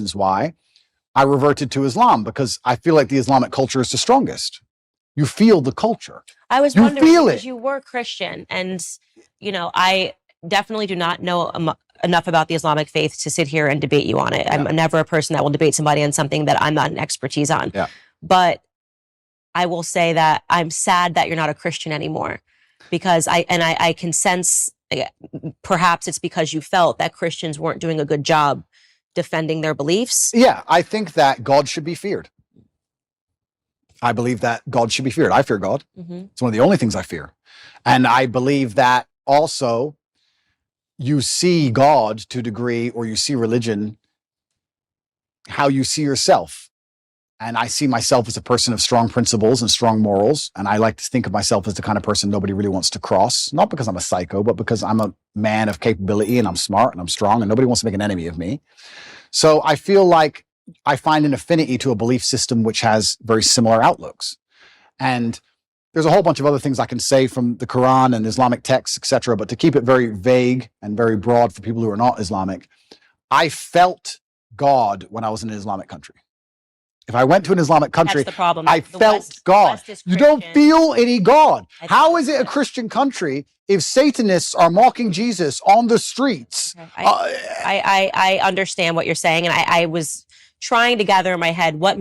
Is why I reverted to Islam, because I feel like the Islamic culture is the strongest. You feel the culture. I was You wondering feel because it. you were Christian, and I definitely do not know enough about the Islamic faith to sit here and debate you on it. Yeah. I'm never a person that will debate somebody on something that I'm not an expertise on. Yeah. But I will say that I'm sad that you're not a Christian anymore, because I can sense, perhaps it's because you felt that Christians weren't doing a good job defending their beliefs. Yeah, I think that God should be feared. I believe that God should be feared. I fear God. Mm-hmm. It's one of the only things I fear. And I believe that also you see God to a degree, or you see religion, how you see yourself. And I see myself as a person of strong principles and strong morals. And I like to think of myself as the kind of person nobody really wants to cross, not because I'm a psycho, but because I'm a man of capability and I'm smart and I'm strong and nobody wants to make an enemy of me. So I feel like I find an affinity to a belief system which has very similar outlooks. And there's a whole bunch of other things I can say from the Quran and Islamic texts, etc. But to keep it very vague and very broad for people who are not Islamic, I felt God when I was in an Islamic country. If I went to an Islamic country, That's the problem. I felt God. You don't feel any God. How is it a Christian country if Satanists are mocking Jesus on the streets? Okay. I understand what you're saying, and I was trying to gather in my head what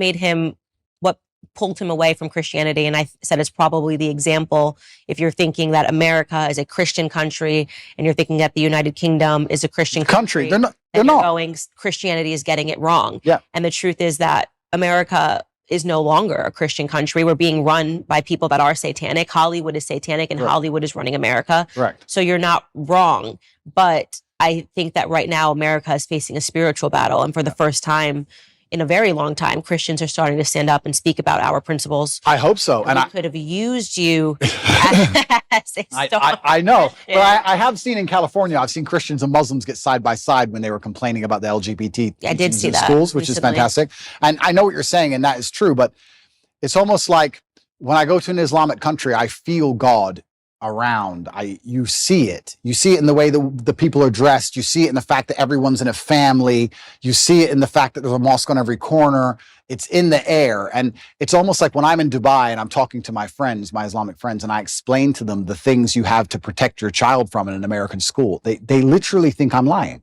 pulled him away from Christianity, and I said it's probably the example. If you're thinking that America is a Christian country, and you're thinking that the United Kingdom is a Christian country, they're not. Going, Christianity is getting it wrong. Yeah. And the truth is that America is no longer a Christian country. We're being run by people that are satanic. Hollywood is satanic, and Hollywood is running America. Right. So you're not wrong. But I think that right now America is facing a spiritual battle. And for the first time in a very long time, Christians are starting to stand up and speak about our principles. I hope so. And I could have used you as a I know. But I have seen in California, I've seen Christians and Muslims get side by side when they were complaining about the LGBT I did see that schools, which is fantastic. And I know what you're saying, and that is true. But it's almost like when I go to an Islamic country, I feel God around. You see it. You see it in the way the people are dressed. You see it in the fact that everyone's in a family. You see it in the fact that there's a mosque on every corner. It's in the air. And it's almost like when I'm in Dubai and I'm talking to my friends, my Islamic friends, and I explain to them the things you have to protect your child from in an American school. They literally think I'm lying.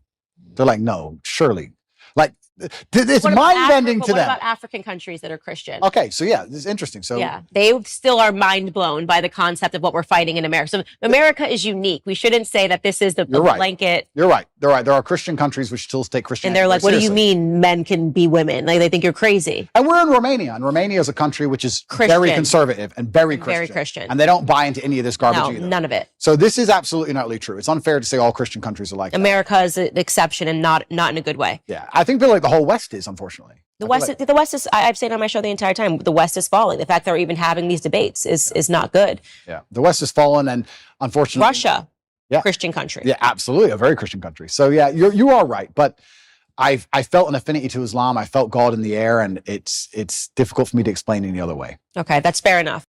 They're like, no, surely. Like, it's mind-bending to them. What about African countries that are Christian? Okay, so yeah, this is interesting. So yeah, they still are mind-blown by the concept of what we're fighting in America. So America is unique. We shouldn't say that this is the blanket. You're right. They're right. There are Christian countries which still take Christianity. And they're like, what do you mean men can be women? Like, they think you're crazy. And we're in Romania. And Romania is a country which is very conservative and very Christian. Very Christian. And they don't buy into any of this garbage either. None of it. So this is absolutely not really true. It's unfair to say all Christian countries are like that. America is an exception, and not in a good way. Yeah, I think like the whole West is, unfortunately. The West is. I've said on my show the entire time, the West is falling. The fact that we're even having these debates is not good. Yeah, the West has fallen, and unfortunately, Russia, Christian country. Yeah, absolutely, a very Christian country. So yeah, you are right, but I felt an affinity to Islam. I felt God in the air, and it's difficult for me to explain any other way. Okay, that's fair enough.